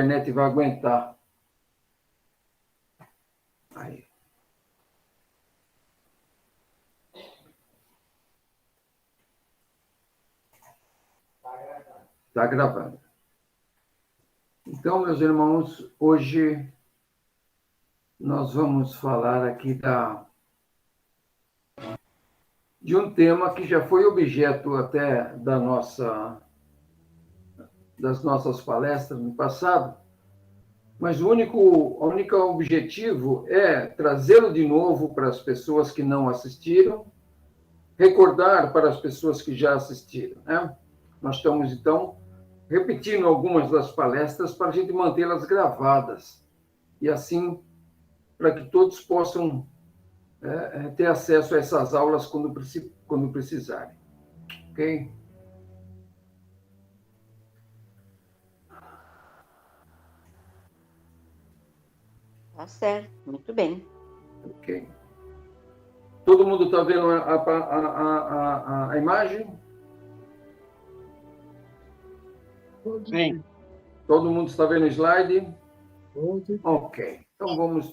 internet vai aguentar. Aí. Está gravando. Então, meus irmãos, hoje nós vamos falar aqui de um tema que já foi objeto até das nossas palestras no passado, mas o único objetivo é trazê-lo de novo para as pessoas que não assistiram, recordar para as pessoas que já assistiram, né? Nós estamos, então, repetindo algumas das palestras para a gente mantê-las gravadas, e assim, para que todos possam ter acesso a essas aulas quando precisarem. Ok? Tá certo, muito bem. Ok. Todo mundo está vendo a imagem? Sim. Todo mundo está vendo o slide? Ok. Então vamos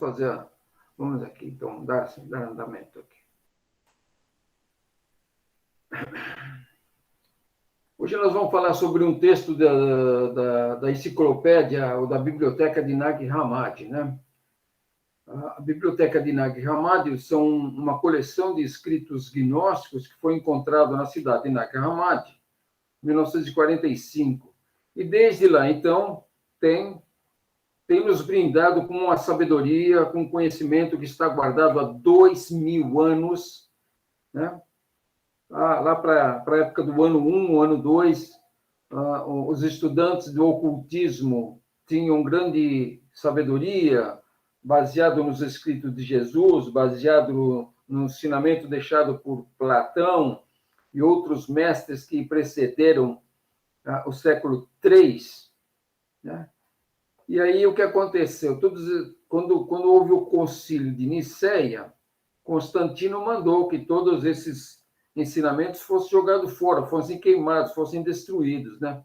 aqui, então, dar andamento aqui. Hoje nós vamos falar sobre um texto da enciclopédia ou da biblioteca de Nag Hammadi, né? A biblioteca de Nag Hammadi são uma coleção de escritos gnósticos que foi encontrado na cidade de Nag Hammadi, em 1945. E desde lá, então, tem nos brindado com uma sabedoria, com um conhecimento que está guardado há 2000 anos, né? Lá para a época do ano 1, ano 2, os estudantes do ocultismo tinham grande sabedoria, baseado nos escritos de Jesus, baseado no ensinamento deixado por Platão e outros mestres que precederam o século III, né? E aí o que aconteceu? Quando houve o concílio de Nicéia, Constantino mandou que todos esses ensinamentos fossem jogados fora, fossem queimados, fossem destruídos, né?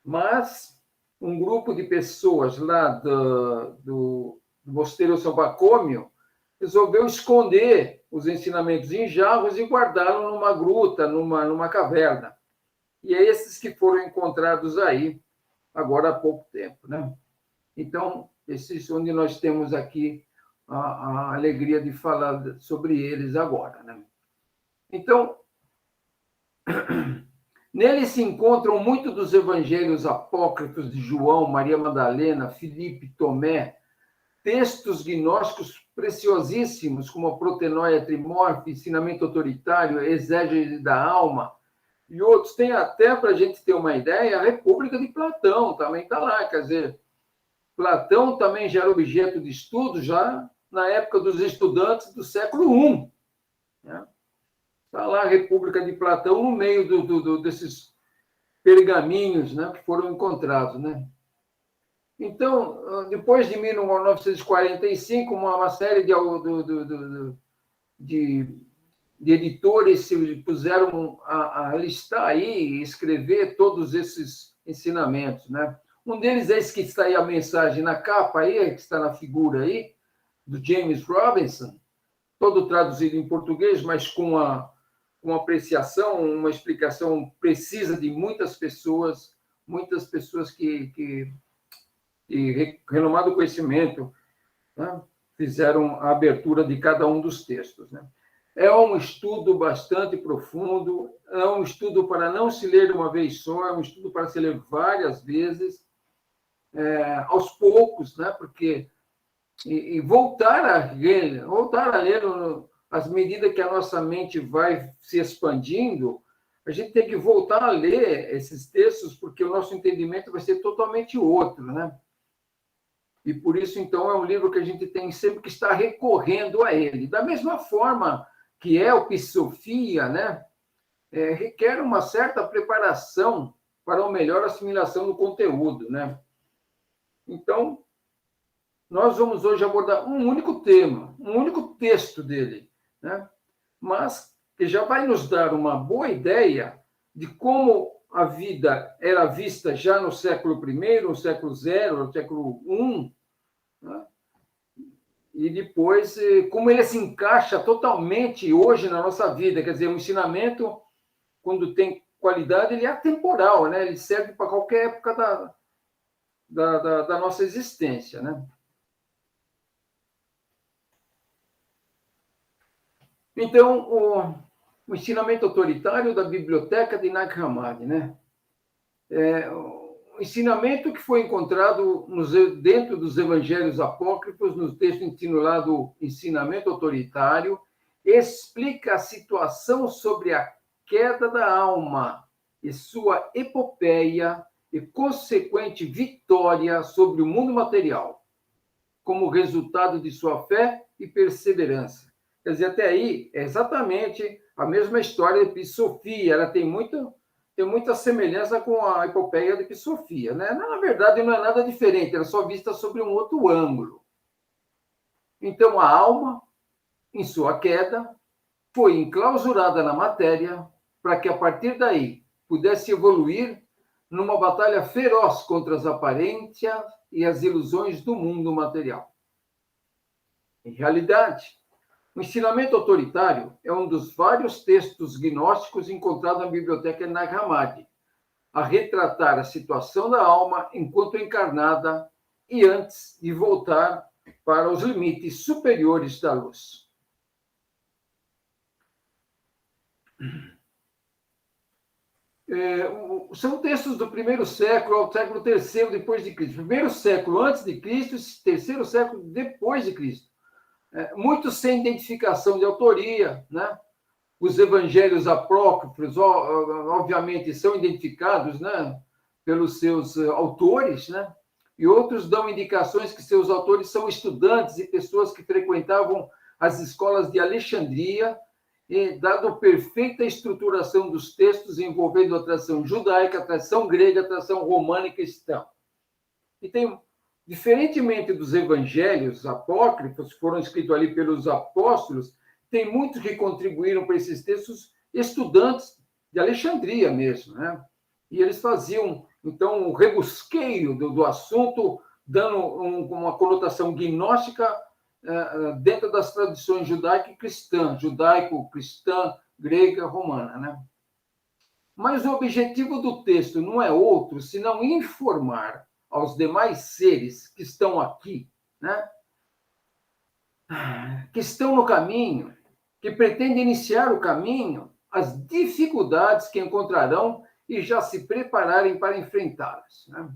Mas um grupo de pessoas lá do Mosteiro São Pacômio resolveu esconder os ensinamentos em jarros e guardá-los numa gruta, numa caverna. E é esses que foram encontrados aí, agora há pouco tempo, né? Então, esses onde nós temos aqui a alegria de falar sobre eles agora, né? Então, nele se encontram muitos dos evangelhos apócrifos de João, Maria Madalena, Filipe, Tomé, textos gnósticos preciosíssimos, como a Protenóia Trimorfe, Ensinamento Autoritário, Exégese da Alma, e outros. Tem até, para a gente ter uma ideia, a República de Platão também está lá. Quer dizer, Platão também já era objeto de estudo já na época dos estudantes do século I, né? Está lá a República de Platão no meio desses pergaminhos, né, que foram encontrados, né? Então, depois de 1945, uma série de editores se puseram a listar aí e escrever todos esses ensinamentos, né? Um deles é esse que está aí a mensagem na capa aí, que está na figura aí, do James Robinson, todo traduzido em português, mas com uma apreciação, uma explicação precisa de muitas pessoas que renomado conhecimento, né, fizeram a abertura de cada um dos textos, né? É um estudo bastante profundo, é um estudo para não se ler uma vez só, é um estudo para se ler várias vezes, aos poucos, né? Porque e voltar a ler às medida que a nossa mente vai se expandindo, a gente tem que voltar a ler esses textos, porque o nosso entendimento vai ser totalmente outro, né? E por isso, então, é um livro que a gente tem sempre que estar recorrendo a ele. Da mesma forma que é o Psofia, né? Requer uma certa preparação para uma melhor assimilação do conteúdo, né? Então, nós vamos hoje abordar um único tema, um único texto dele, né? Mas que já vai nos dar uma boa ideia de como a vida era vista já no século I, no século zero, no século I, né? E depois, como ele se encaixa totalmente hoje na nossa vida. Quer dizer, o ensinamento, quando tem qualidade, ele é atemporal, né? Ele serve para qualquer época da nossa existência, né? Então, o ensinamento autoritário da biblioteca de Nag Hammadi, né? O ensinamento que foi encontrado dentro dos evangelhos apócrifos, no texto intitulado Ensinamento Autoritário, explica a situação sobre a queda da alma e sua epopeia e consequente vitória sobre o mundo material, como resultado de sua fé e perseverança. Quer dizer, até aí é exatamente a mesma história de Episofia. Ela tem muita semelhança com a epopeia de Episofia, né? Na verdade, não é nada diferente, ela é só vista sobre um outro ângulo. Então, a alma, em sua queda, foi enclausurada na matéria para que, a partir daí, pudesse evoluir numa batalha feroz contra as aparências e as ilusões do mundo material. Em realidade, o ensinamento autoritário é um dos vários textos gnósticos encontrados na biblioteca de Nag Hammadi, a retratar a situação da alma enquanto encarnada e antes de voltar para os limites superiores da luz. São textos do primeiro século ao século III depois de Cristo. Primeiro século antes de Cristo e terceiro século depois de Cristo. Muitos sem identificação de autoria, né? Os evangelhos apócrifos, obviamente, são identificados, né, pelos seus autores, né? E outros dão indicações que seus autores são estudantes e pessoas que frequentavam as escolas de Alexandria, e dado perfeita estruturação dos textos envolvendo a tradição judaica, a tradição grega, a tradição romana e cristã. E tem, diferentemente dos evangelhos apócrifos, que foram escritos ali pelos apóstolos, tem muitos que contribuíram para esses textos, estudantes de Alexandria mesmo, né? E eles faziam, então, um rebusqueio do assunto, dando uma conotação gnóstica dentro das tradições judaica e cristã, judaico-cristã, grega, romana, né? Mas o objetivo do texto não é outro senão informar aos demais seres que estão aqui, né? Que estão no caminho, que pretendem iniciar o caminho, as dificuldades que encontrarão e já se prepararem para enfrentá-las, né?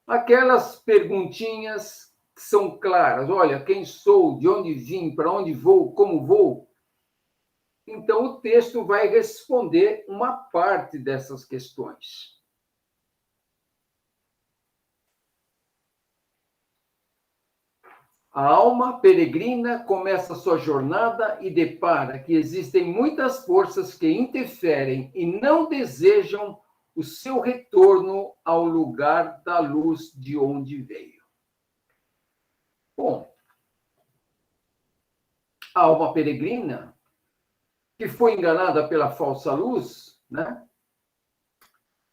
Aquelas perguntinhas que são claras, olha, quem sou, de onde vim, para onde vou, como vou. Então, o texto vai responder uma parte dessas questões. A alma peregrina começa sua jornada e depara que existem muitas forças que interferem e não desejam o seu retorno ao lugar da luz de onde veio. Bom, a alma peregrina, que foi enganada pela falsa luz, né?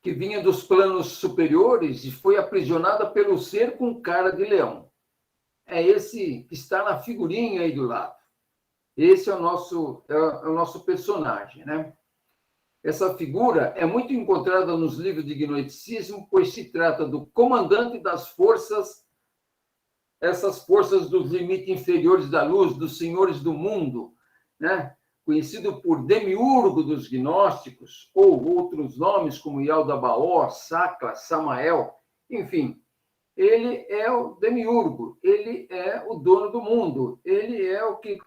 Que vinha dos planos superiores e foi aprisionada pelo ser com cara de leão. É esse que está na figurinha aí do lado. Esse é o nosso personagem, né? Essa figura é muito encontrada nos livros de gnosticismo, pois se trata do comandante das forças, essas forças dos limites inferiores da luz, dos senhores do mundo, né? Conhecido por demiurgo dos gnósticos, ou outros nomes como Yaldabaoth, Sakla, Samael, enfim. Ele é o demiurgo, ele é o dono do mundo, ele é o que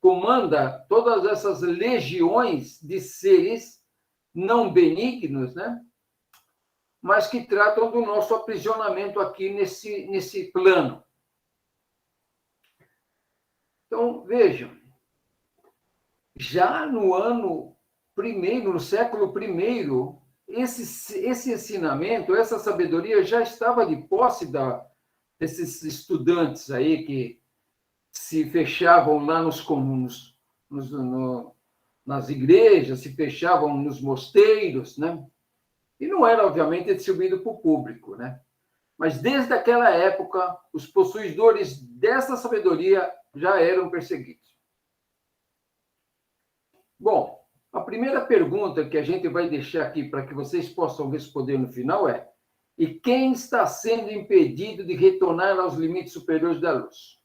comanda todas essas legiões de seres não benignos, né? Mas que tratam do nosso aprisionamento aqui nesse plano. Então, vejam, já no ano primeiro, no século I, esse ensinamento, essa sabedoria já estava de posse desses estudantes aí que se fechavam lá nos comuns, nas igrejas, se fechavam nos mosteiros, né? E não era, obviamente, distribuído para o público, né? Mas desde aquela época, os possuidores dessa sabedoria já eram perseguidos. Bom, a primeira pergunta que a gente vai deixar aqui para que vocês possam responder no final é: e quem está sendo impedido de retornar aos limites superiores da luz?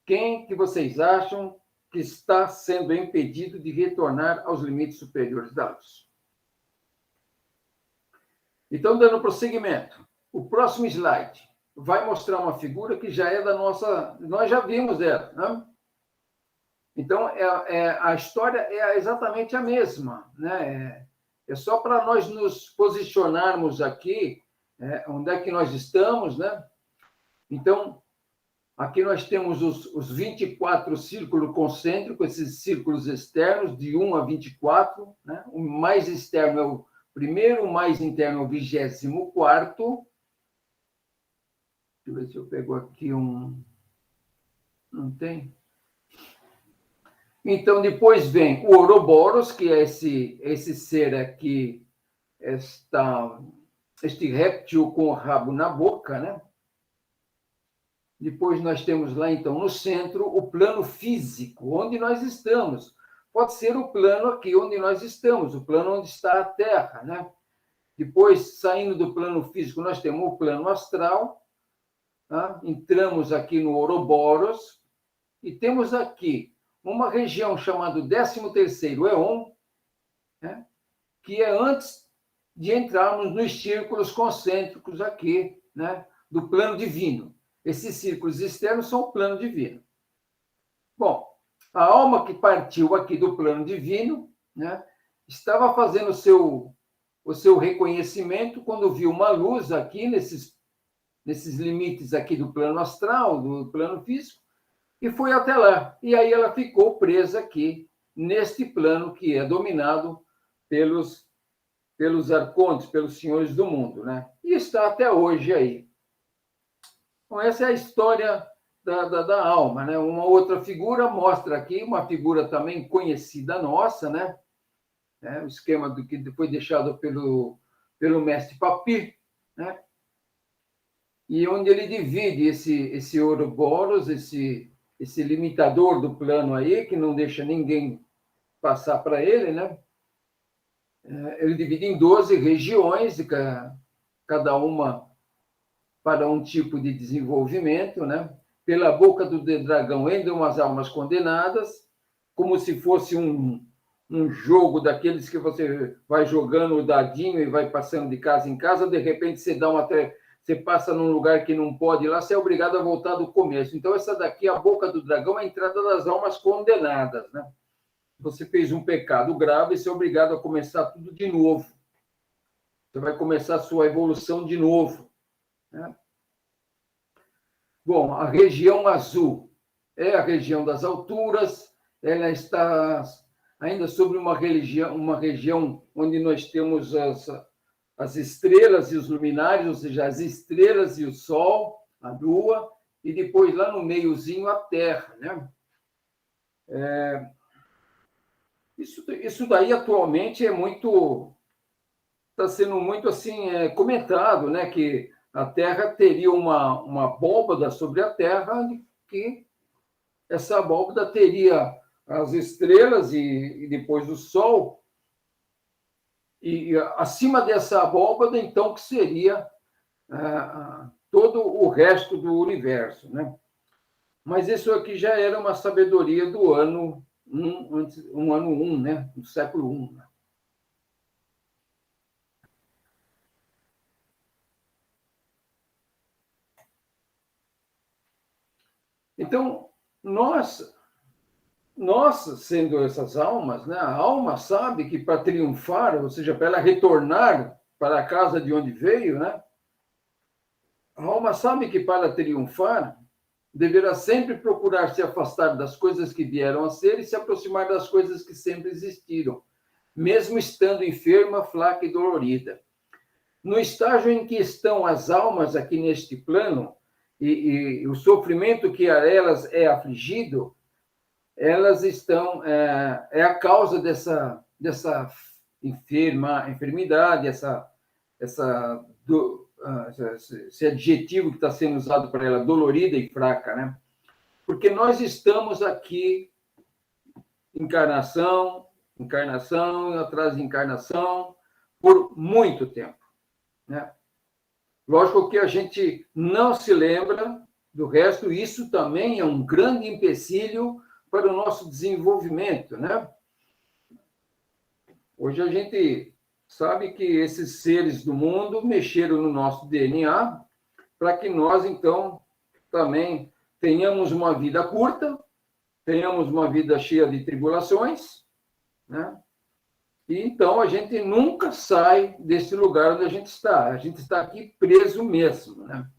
Quem que vocês acham que está sendo impedido de retornar aos limites superiores da luz? Então, dando prosseguimento, o próximo slide vai mostrar uma figura que já é da nossa... Nós já vimos ela, né? Então, a história é exatamente a mesma, né? É só para nós nos posicionarmos aqui, onde é que nós estamos, né? Então, aqui nós temos os 24 círculos concêntricos, esses círculos externos, de 1 a 24, né? O mais externo é o primeiro, o mais interno é o 24º. Deixa eu ver se eu pego aqui um... Não tem? Então, depois vem o Ouroboros, que é esse ser aqui, este réptil com o rabo na boca, né? Depois nós temos lá, então, no centro, o plano físico, onde nós estamos. Pode ser o plano aqui onde nós estamos, o plano onde está a Terra, né? Depois, saindo do plano físico, nós temos o plano astral, tá? Entramos aqui no Ouroboros e temos aqui uma região chamada 13º Éon, né? Que é antes de entrarmos nos círculos concêntricos aqui, né? Do plano divino. Esses círculos externos são o plano divino. Bom, a alma que partiu aqui do plano divino, né, estava fazendo o seu reconhecimento quando viu uma luz aqui nesses limites aqui do plano astral, do plano físico, e foi até lá. E aí ela ficou presa aqui, neste plano que é dominado pelos arcontes, pelos senhores do mundo, né? E está até hoje aí. Então, essa é a história da alma, né? Uma outra figura mostra aqui, uma figura também conhecida nossa, né? O esquema do que foi deixado pelo mestre Papir, né? E onde ele divide esse Ouroboros, esse limitador do plano aí, que não deixa ninguém passar para ele, né? Ele divide em 12 regiões, cada uma para um tipo de desenvolvimento, né? Pela boca do dragão entram as almas condenadas, como se fosse um jogo daqueles que você vai jogando o dadinho e vai passando de casa em casa, de repente você passa num lugar que não pode ir lá, você é obrigado a voltar do começo. Então, essa daqui, a boca do dragão, é a entrada das almas condenadas, né? Você fez um pecado grave, você é obrigado a começar tudo de novo. Você vai começar a sua evolução de novo, né? Bom, a região azul é a região das alturas, ela está ainda sobre uma região onde nós temos as estrelas e os luminares, ou seja, as estrelas e o Sol, a Lua, e depois lá no meiozinho a Terra, né? Isso daí atualmente está sendo muito assim comentado, né? Que a Terra teria uma abóbada sobre a Terra, que essa abóbada teria as estrelas e depois o Sol, e acima dessa abóbada, então, que seria todo o resto do universo, né? Mas isso aqui já era uma sabedoria do ano 1, né? Do século I, né? Então, nós, sendo essas almas, né, a alma sabe que para triunfar, ou seja, para ela retornar para a casa de onde veio, né, a alma sabe que para triunfar, deverá sempre procurar se afastar das coisas que vieram a ser e se aproximar das coisas que sempre existiram, mesmo estando enferma, fraca e dolorida. No estágio em que estão as almas aqui neste plano, e o sofrimento que a elas é afligido, elas estão, é a causa dessa enfermidade, esse adjetivo que está sendo usado para ela, dolorida e fraca, né? Porque nós estamos aqui, encarnação atrás de encarnação, por muito tempo, né? Lógico que a gente não se lembra do resto, isso também é um grande empecilho para o nosso desenvolvimento, né? Hoje a gente sabe que esses seres do mundo mexeram no nosso DNA para que nós, então, também tenhamos uma vida curta, tenhamos uma vida cheia de tribulações, né? E então a gente nunca sai desse lugar onde a gente está aqui preso mesmo, né?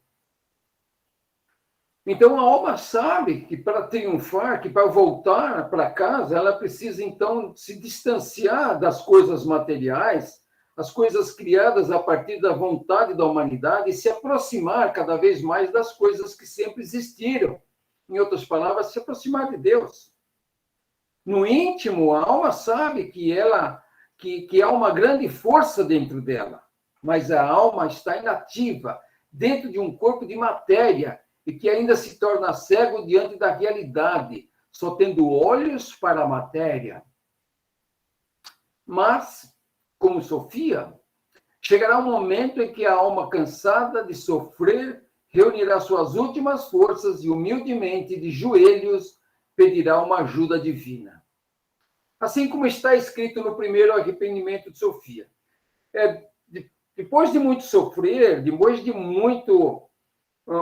Então a alma sabe que para triunfar, que para voltar para casa, ela precisa então se distanciar das coisas materiais, as coisas criadas a partir da vontade da humanidade, e se aproximar cada vez mais das coisas que sempre existiram. Em outras palavras, se aproximar de Deus. No íntimo, a alma sabe que há uma grande força dentro dela, mas a alma está inativa, dentro de um corpo de matéria, e que ainda se torna cego diante da realidade, só tendo olhos para a matéria. Mas, como Sofia, chegará um momento em que a alma, cansada de sofrer, reunirá suas últimas forças e, humildemente, de joelhos, pedirá uma ajuda divina. Assim como está escrito no primeiro arrependimento de Sofia. Depois de muito sofrer, depois de muito...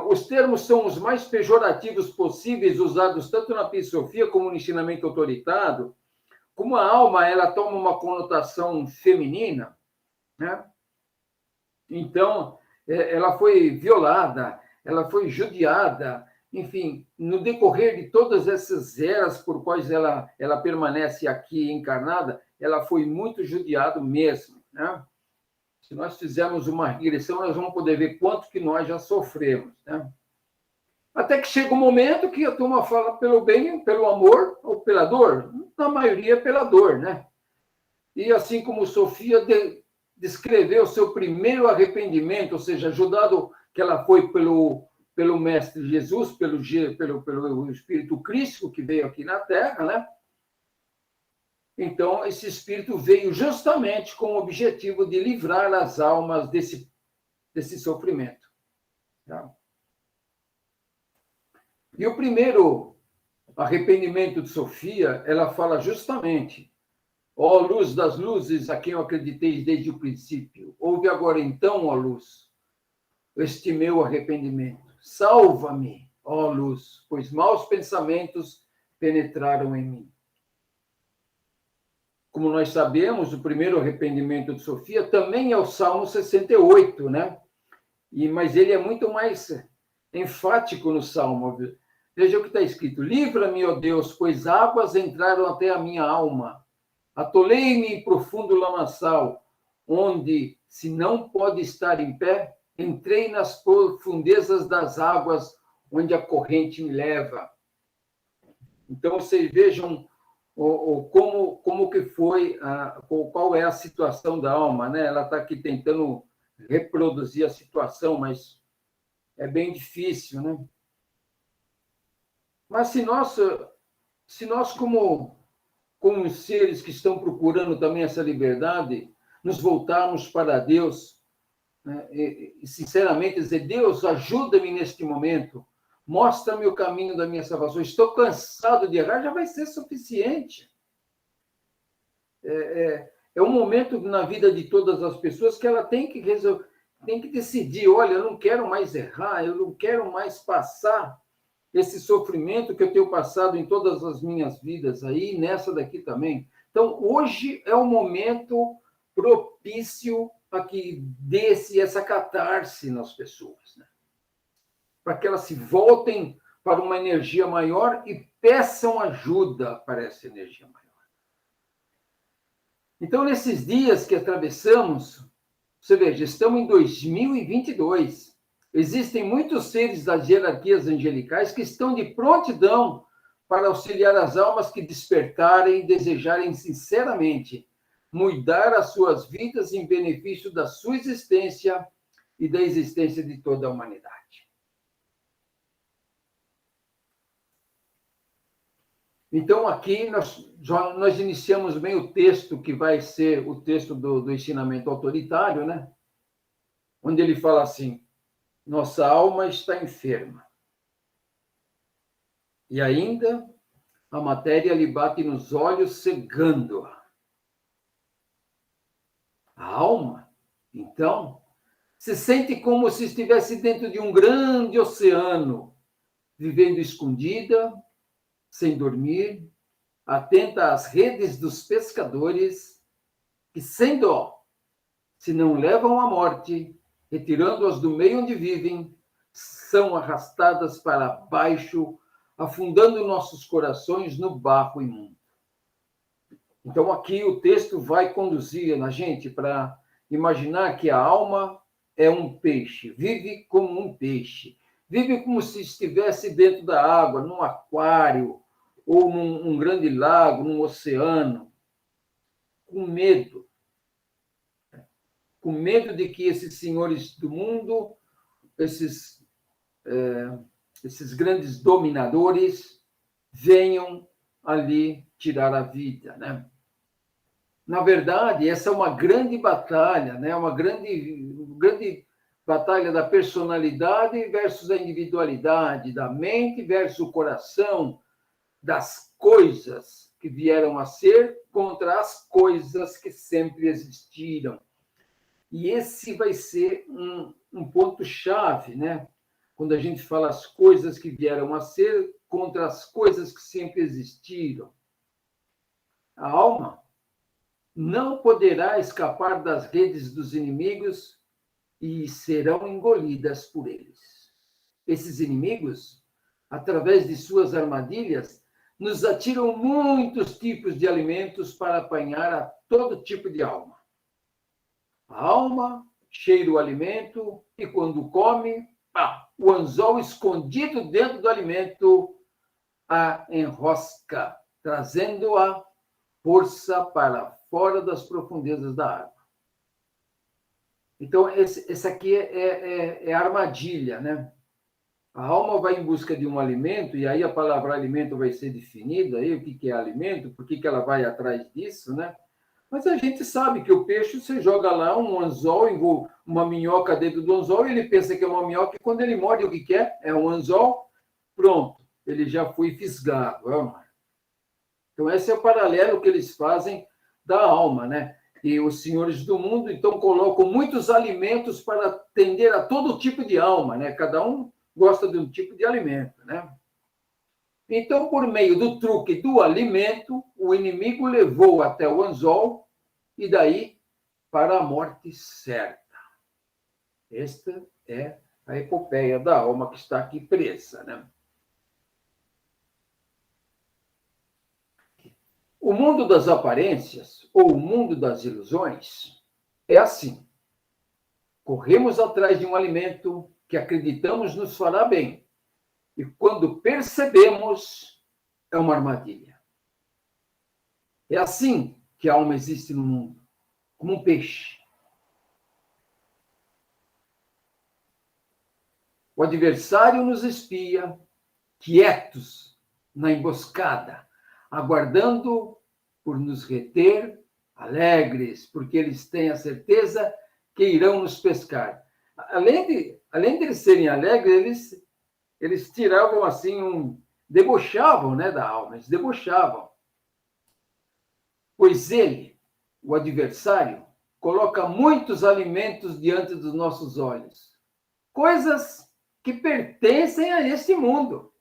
Os termos são os mais pejorativos possíveis, usados tanto na filosofia como no ensinamento autoritário. Como a alma, ela toma uma conotação feminina, né? Então, ela foi violada, ela foi judiada, enfim, no decorrer de todas essas eras por quais ela permanece aqui encarnada, ela foi muito judiada mesmo, né? Se nós fizermos uma regressão, nós vamos poder ver quanto que nós já sofremos, né? Até que chega um momento que a turma fala pelo bem, pelo amor ou pela dor. Na maioria, pela dor, né? E assim como Sofia descreveu o seu primeiro arrependimento, ou seja, ajudado que ela foi pelo Mestre Jesus, pelo Espírito Cristo que veio aqui na Terra, né? Então, esse Espírito veio justamente com o objetivo de livrar as almas desse sofrimento. Tá? E o primeiro arrependimento de Sofia, ela fala justamente: ó luz das luzes, a quem eu acreditei desde o princípio, ouve agora então, ó luz, este meu arrependimento. Salva-me, ó luz, pois maus pensamentos penetraram em mim. Como nós sabemos, o primeiro arrependimento de Sofia também é o Salmo 68, né? Mas ele é muito mais enfático no Salmo. Veja o que está escrito: livra-me, ó Deus, pois águas entraram até a minha alma. Atolei-me em profundo lamaçal, onde, se não pode estar em pé, entrei nas profundezas das águas, onde a corrente me leva. Então, vocês vejam como que foi, qual é a situação da alma, né? Ela está aqui tentando reproduzir a situação, mas é bem difícil, né? Mas se nós como seres que estão procurando também essa liberdade, nos voltarmos para Deus, né, e sinceramente dizer: Deus, ajuda-me neste momento, mostra-me o caminho da minha salvação, estou cansado de errar, já vai ser suficiente. É um momento na vida de todas as pessoas que ela tem que resolver, tem que decidir: olha, eu não quero mais errar, eu não quero mais passar esse sofrimento que eu tenho passado em todas as minhas vidas aí, nessa daqui também. Então, hoje é um momento propício a que desse essa catarse nas pessoas, né? Para que elas se voltem para uma energia maior e peçam ajuda para essa energia maior. Então, nesses dias que atravessamos, você veja, estamos em 2022. Existem muitos seres das hierarquias angelicais que estão de prontidão para auxiliar as almas que despertarem e desejarem sinceramente mudar as suas vidas em benefício da sua existência e da existência de toda a humanidade. Então, aqui nós iniciamos bem o texto, que vai ser o texto do ensinamento autoritário, né? Onde ele fala assim: nossa alma está enferma. E ainda a matéria lhe bate nos olhos, cegando-a. A alma, então, se sente como se estivesse dentro de um grande oceano, vivendo escondida, sem dormir, atenta às redes dos pescadores, que, sem dó, se não levam à morte, retirando-as do meio onde vivem, são arrastadas para baixo, afundando nossos corações no barro imundo. Então, aqui o texto vai conduzir a gente para imaginar que a alma é um peixe, vive como um peixe, vive como se estivesse dentro da água, num aquário, ou num grande lago, num oceano, com medo de que esses senhores do mundo, esses grandes dominadores, venham ali tirar a vida, né? Na verdade, essa é uma grande batalha, né? Uma grande batalha da personalidade versus a individualidade, da mente versus o coração, das coisas que vieram a ser contra as coisas que sempre existiram. E esse vai ser um ponto-chave, né? Quando a gente fala as coisas que vieram a ser contra as coisas que sempre existiram. A alma não poderá escapar das redes dos inimigos e serão engolidas por eles. Esses inimigos, através de suas armadilhas, nos atiram muitos tipos de alimentos para apanhar a todo tipo de alma. A alma cheira o alimento e, quando come, o anzol escondido dentro do alimento a enrosca, trazendo a força para fora das profundezas da água. Então, esse aqui é a armadilha, né? A alma vai em busca de um alimento, e aí a palavra alimento vai ser definida, aí o que é alimento, por que ela vai atrás disso, né? Mas a gente sabe que o peixe, você joga lá um anzol, uma minhoca dentro do anzol, e ele pensa que é uma minhoca, e quando ele morde, o que é? É um anzol, pronto, ele já foi fisgado. Então, esse é o paralelo que eles fazem da alma, né? E os senhores do mundo, então, colocam muitos alimentos para atender a todo tipo de alma, né? Cada um gosta de um tipo de alimento, né? Então, por meio do truque do alimento, o inimigo levou até o anzol e daí para a morte certa. Esta é a epopeia da alma que está aqui presa, né? O mundo das aparências, ou o mundo das ilusões, é assim. Corremos atrás de um alimento que acreditamos nos fará bem. E quando percebemos, é uma armadilha. É assim que a alma existe no mundo, como um peixe. O adversário nos espia, quietos na emboscada, aguardando por nos reter, alegres, porque eles têm a certeza que irão nos pescar. Além de eles serem alegres, eles tiravam assim debochavam, né, da alma, eles debochavam. Pois ele, o adversário, coloca muitos alimentos diante dos nossos olhos, coisas que pertencem a este mundo.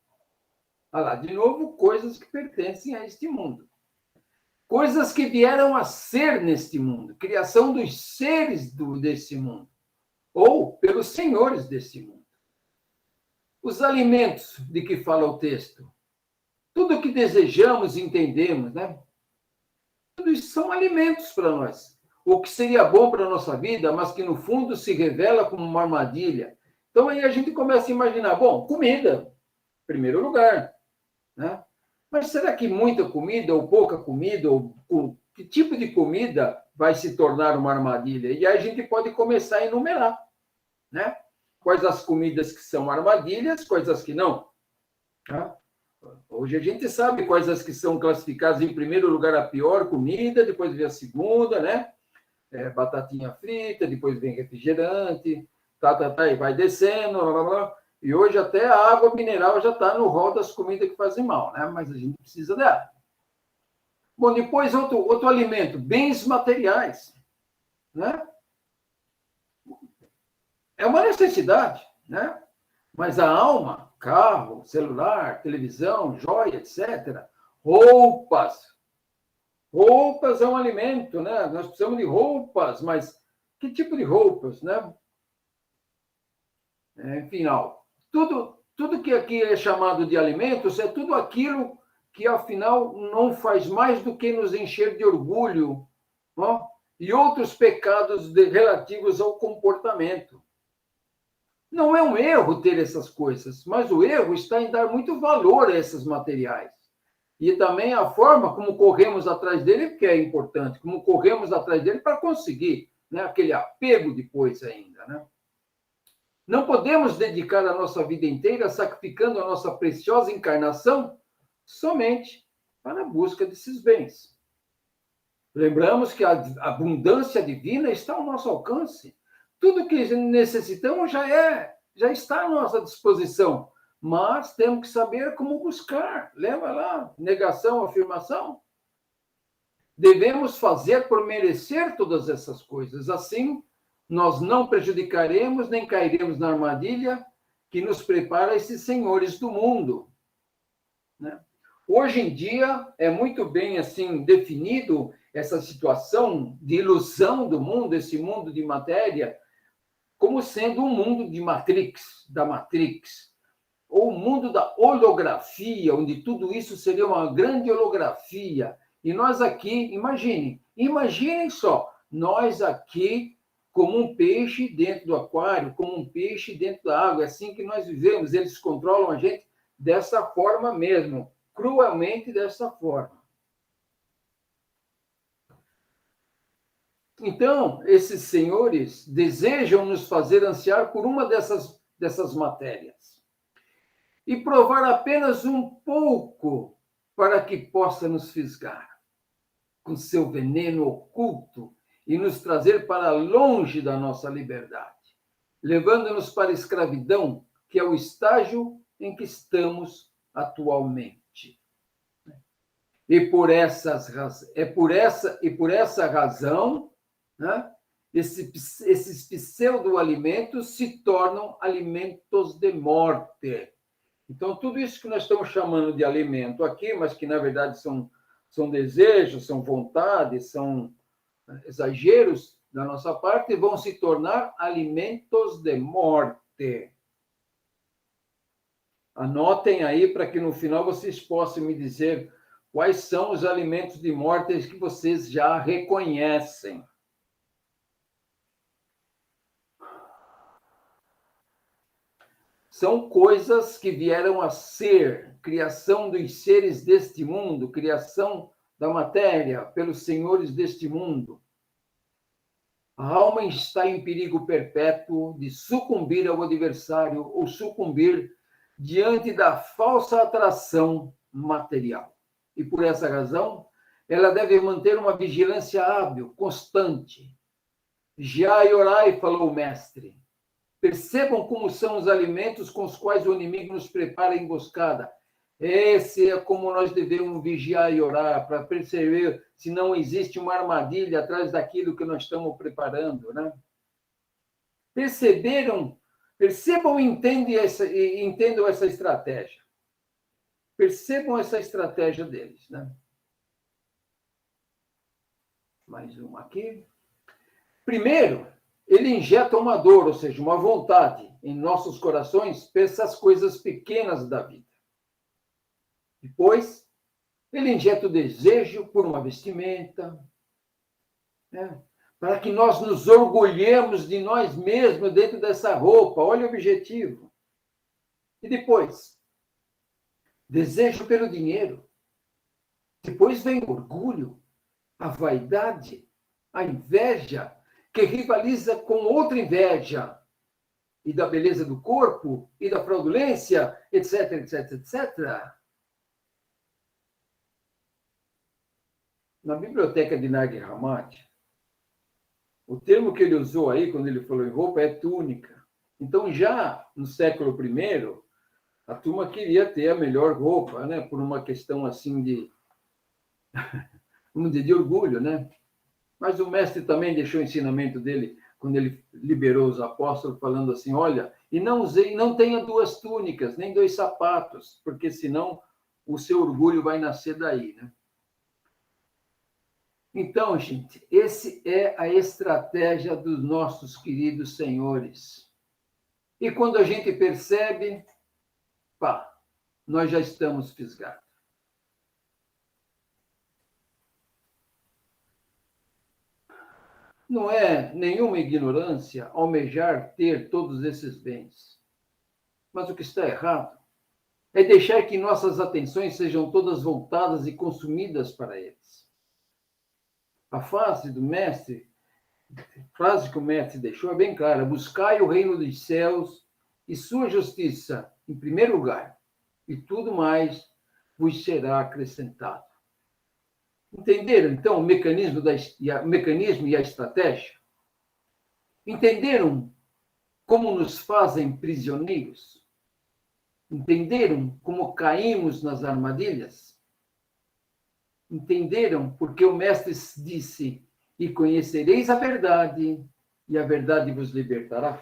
Olha lá, de novo, coisas que pertencem a este mundo. Coisas que vieram a ser neste mundo, criação dos seres desse mundo, ou pelos senhores desse mundo. Os alimentos de que fala o texto, tudo o que desejamos e entendemos, né? Tudo isso são alimentos para nós. O que seria bom para a nossa vida, mas que no fundo se revela como uma armadilha. Então aí a gente começa a imaginar, bom, comida, em primeiro lugar, né? Mas será que muita comida ou pouca comida, ou que tipo de comida vai se tornar uma armadilha? E aí a gente pode começar a enumerar, né? Quais as comidas que são armadilhas, quais as que não. Tá? Hoje a gente sabe quais as que são classificadas em primeiro lugar a pior comida, depois vem a segunda, né? Batatinha frita, depois vem refrigerante, e vai descendo, blá, blá, blá. E hoje até a água mineral já está no rol das comidas que fazem mal, né? Mas a gente precisa dela. Bom, depois outro alimento, bens materiais, né? É uma necessidade, né? Mas a alma, carro, celular, televisão, joia, etc. Roupas. Roupas é um alimento, né? Nós precisamos de roupas, mas que tipo de roupas, né? Enfim, tudo que aqui é chamado de alimentos é tudo aquilo que, afinal, não faz mais do que nos encher de orgulho, ó, e outros pecados relativos ao comportamento. Não é um erro ter essas coisas, mas o erro está em dar muito valor a esses materiais. E também a forma como corremos atrás dele, que é importante, como corremos atrás dele para conseguir, né, aquele apego depois ainda, né? Não podemos dedicar a nossa vida inteira sacrificando a nossa preciosa encarnação somente para a busca desses bens. Lembramos que a abundância divina está ao nosso alcance. Tudo que necessitamos já está à nossa disposição, mas temos que saber como buscar. Lembra lá, negação, afirmação? Devemos fazer por merecer todas essas coisas. Assim, nós não prejudicaremos nem cairemos na armadilha que nos prepara esses senhores do mundo, né? Hoje em dia é muito bem assim definido essa situação de ilusão do mundo, esse mundo de matéria, como sendo um mundo de da Matrix, ou o mundo da holografia, onde tudo isso seria uma grande holografia. E nós aqui, imaginem só, nós aqui como um peixe dentro do aquário, como um peixe dentro da água, é assim que nós vivemos, eles controlam a gente dessa forma mesmo, cruelmente dessa forma. Então, esses senhores desejam nos fazer ansiar por uma dessas matérias e provar apenas um pouco para que possa nos fisgar com seu veneno oculto e nos trazer para longe da nossa liberdade, levando-nos para a escravidão, que é o estágio em que estamos atualmente. E por essa razão, né, esses pseudo-alimentos se tornam alimentos de morte. Então, tudo isso que nós estamos chamando de alimento aqui, mas que, na verdade, são desejos, são vontades, são exageros da nossa parte, vão se tornar alimentos de morte. Anotem aí para que, no final, vocês possam me dizer quais são os alimentos de morte que vocês já reconhecem. São coisas que vieram a ser, criação dos seres deste mundo, criação da matéria pelos senhores deste mundo. A alma está em perigo perpétuo de sucumbir ao adversário ou sucumbir diante da falsa atração material. E por essa razão, ela deve manter uma vigilância hábil, constante. Vigiai e orai, falou o mestre. Percebam como são os alimentos com os quais o inimigo nos prepara a emboscada. Esse é como nós devemos vigiar e orar, para perceber se não existe uma armadilha atrás daquilo que nós estamos preparando, né? Percebam e entendam essa estratégia. Percebam essa estratégia deles, né? Mais uma aqui. Primeiro, ele injeta uma dor, ou seja, uma vontade em nossos corações para essas coisas pequenas da vida. Depois, ele injeta o desejo por uma vestimenta, né? Para que nós nos orgulhemos de nós mesmos dentro dessa roupa. Olha o objetivo. E depois, desejo pelo dinheiro, Depois vem o orgulho, a vaidade, a inveja, que rivaliza com outra inveja, e da beleza do corpo, e da fraudulência, etc, etc, etc. Na biblioteca de Nag Hammadi, o termo que ele usou aí, quando ele falou em roupa, é túnica. Então, já no século I, a turma queria ter a melhor roupa, né? Por uma questão assim de, vamos dizer, de orgulho, né? Mas o mestre também deixou o ensinamento dele, quando ele liberou os apóstolos, falando assim, olha, e não tenha duas túnicas, nem dois sapatos, porque senão o seu orgulho vai nascer daí, né? Então, gente, esse é a estratégia dos nossos queridos senhores. E quando a gente percebe, pá, nós já estamos fisgados. Não é nenhuma ignorância almejar ter todos esses bens. Mas o que está errado é deixar que nossas atenções sejam todas voltadas e consumidas para eles. A frase que o mestre deixou é bem clara: buscai o reino dos céus e sua justiça em primeiro lugar, e tudo mais vos será acrescentado. Entenderam, então, o mecanismo e a estratégia? Entenderam como nos fazem prisioneiros? Entenderam como caímos nas armadilhas? Entenderam porque o mestre disse, e conhecereis a verdade, e a verdade vos libertará?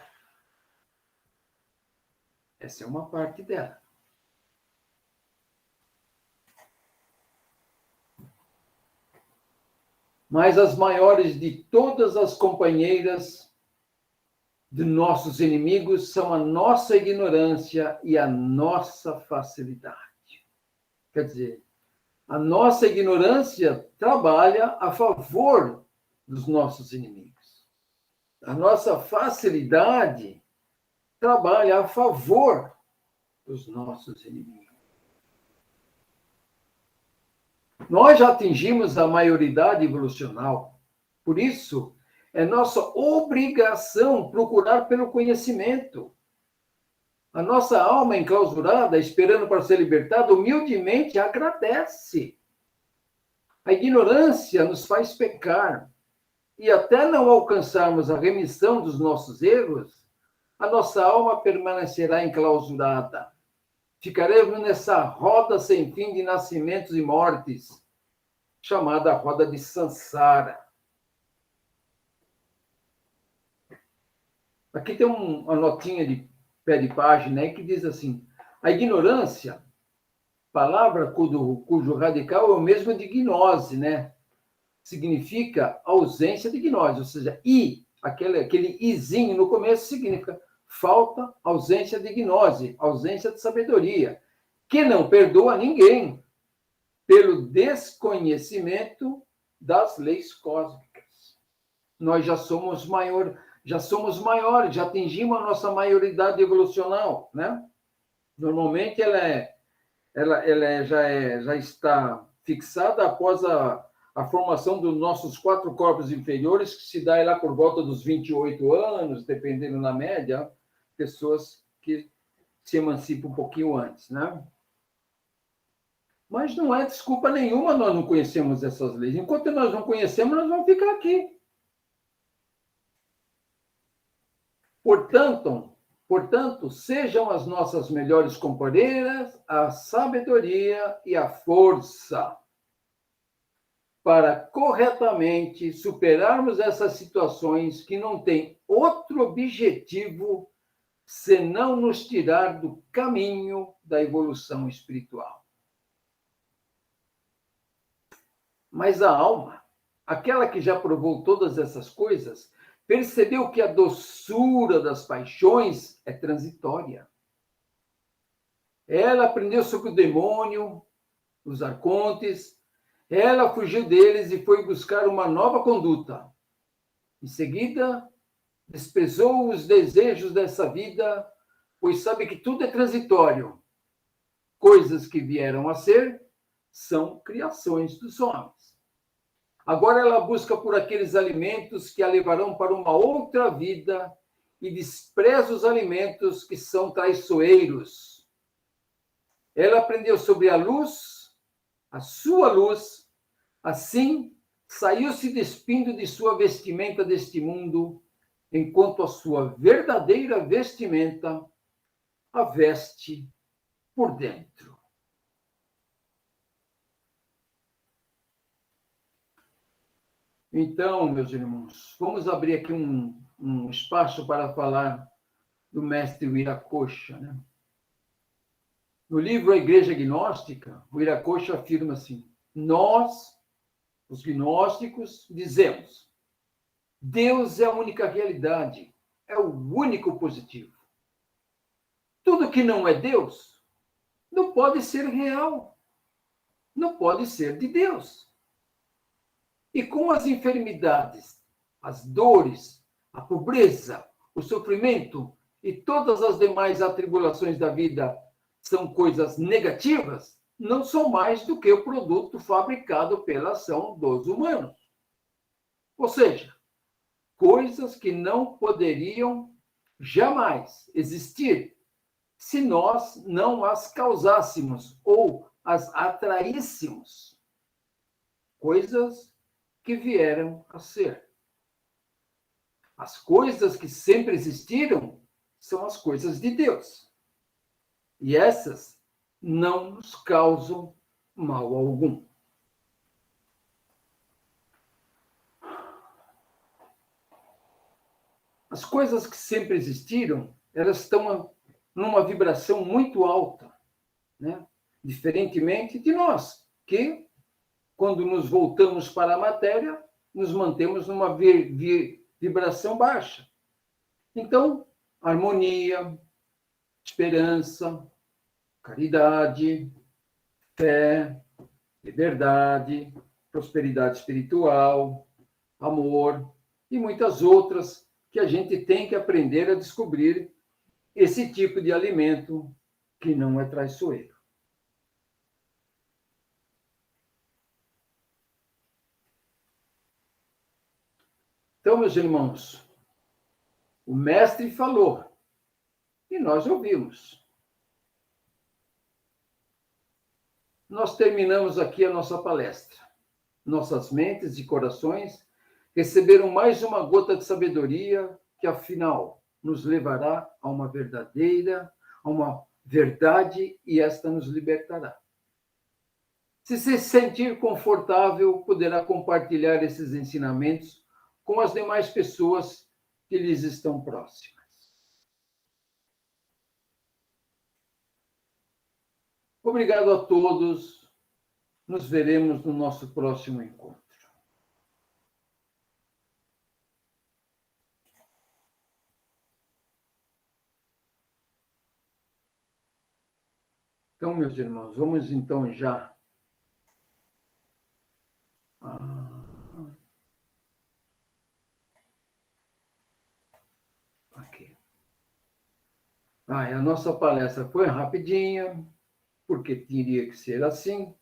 Essa é uma parte dela. Mas as maiores de todas as companheiras de nossos inimigos são a nossa ignorância e a nossa facilidade. Quer dizer, a nossa ignorância trabalha a favor dos nossos inimigos. A nossa facilidade trabalha a favor dos nossos inimigos. Nós já atingimos a maioridade evolucional. Por isso, é nossa obrigação procurar pelo conhecimento. A nossa alma enclausurada, esperando para ser libertada, humildemente agradece. A ignorância nos faz pecar. E até não alcançarmos a remissão dos nossos erros, a nossa alma permanecerá enclausurada. Ficaremos nessa roda sem fim de nascimentos e mortes, chamada roda de Sansara. Aqui tem uma notinha de pé de página aí que diz assim: a ignorância, palavra cujo radical é o mesmo de gnose, né? Significa ausência de gnose, ou seja, aquele izinho no começo significa falta, ausência de gnose, ausência de sabedoria, que não perdoa ninguém pelo desconhecimento das leis cósmicas. Nós já somos maiores, já atingimos a nossa maioridade evolucional, né? Normalmente ela já está fixada após a formação dos nossos 4 corpos inferiores, que se dá lá por volta dos 28 anos, dependendo na média, pessoas que se emancipam um pouquinho antes, né? Mas não é desculpa nenhuma nós não conhecemos essas leis. Enquanto nós não conhecemos, nós vamos ficar aqui. Portanto, sejam as nossas melhores companheiras a sabedoria e a força para corretamente superarmos essas situações que não têm outro objetivo senão nos tirar do caminho da evolução espiritual. Mas a alma, aquela que já provou todas essas coisas, percebeu que a doçura das paixões é transitória. Ela aprendeu sobre o demônio, os arcontes, ela fugiu deles e foi buscar uma nova conduta. Em seguida, desprezou os desejos dessa vida, pois sabe que tudo é transitório. Coisas que vieram a ser são criações dos homens. Agora ela busca por aqueles alimentos que a levarão para uma outra vida e despreza os alimentos que são traiçoeiros. Ela aprendeu sobre a luz, a sua luz, assim saiu se despindo de sua vestimenta deste mundo, enquanto a sua verdadeira vestimenta a veste por dentro. Então, meus irmãos, vamos abrir aqui um espaço para falar do mestre Viracocha, né? No livro A Igreja Gnóstica, o Viracocha afirma assim: nós, os gnósticos, dizemos: Deus é a única realidade, é o único positivo. Tudo que não é Deus não pode ser real, não pode ser de Deus. E com as enfermidades, as dores, a pobreza, o sofrimento e todas as demais atribulações da vida são coisas negativas, não são mais do que o produto fabricado pela ação dos humanos. Ou seja, coisas que não poderiam jamais existir se nós não as causássemos ou as atraíssemos. Coisas que vieram a ser. As coisas que sempre existiram são as coisas de Deus. E essas não nos causam mal algum. As coisas que sempre existiram, elas estão numa vibração muito alta, né? Diferentemente de nós, que, quando nos voltamos para a matéria, nos mantemos numa vibração baixa. Então, harmonia, esperança, caridade, fé, liberdade, prosperidade espiritual, amor e muitas outras que a gente tem que aprender a descobrir esse tipo de alimento que não é traiçoeiro. Então, meus irmãos, o mestre falou e nós ouvimos. Nós terminamos aqui a nossa palestra. Nossas mentes e corações receberam mais uma gota de sabedoria que, afinal, nos levará a uma verdade e esta nos libertará. Se sentir confortável, poderá compartilhar esses ensinamentos com as demais pessoas que lhes estão próximas. Obrigado a todos. Nos veremos no nosso próximo encontro. Então, meus irmãos, vamos então já aqui. A nossa palestra foi rapidinha, porque teria que ser assim.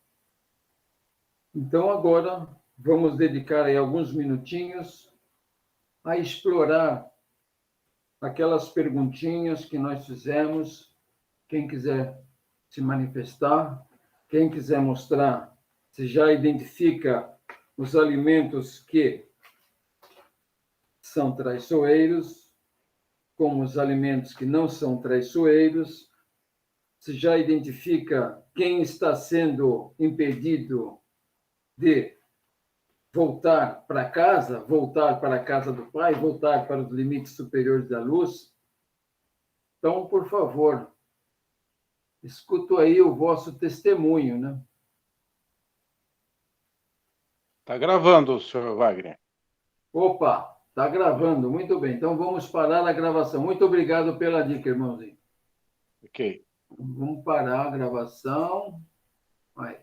Então, agora, vamos dedicar aí alguns minutinhos a explorar aquelas perguntinhas que nós fizemos. Quem quiser se manifestar, quem quiser mostrar se já identifica os alimentos que são traiçoeiros, como os alimentos que não são traiçoeiros, se já identifica quem está sendo impedido de voltar para casa, voltar para a casa do Pai, voltar para os limites superiores da luz. Então, por favor, escuto aí o vosso testemunho, né? Está gravando, senhor Wagner. Opa, está gravando, muito bem. Então, vamos parar a gravação. Muito obrigado pela dica, irmãozinho. Ok. Vamos parar a gravação. Aí.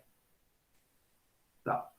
Tá.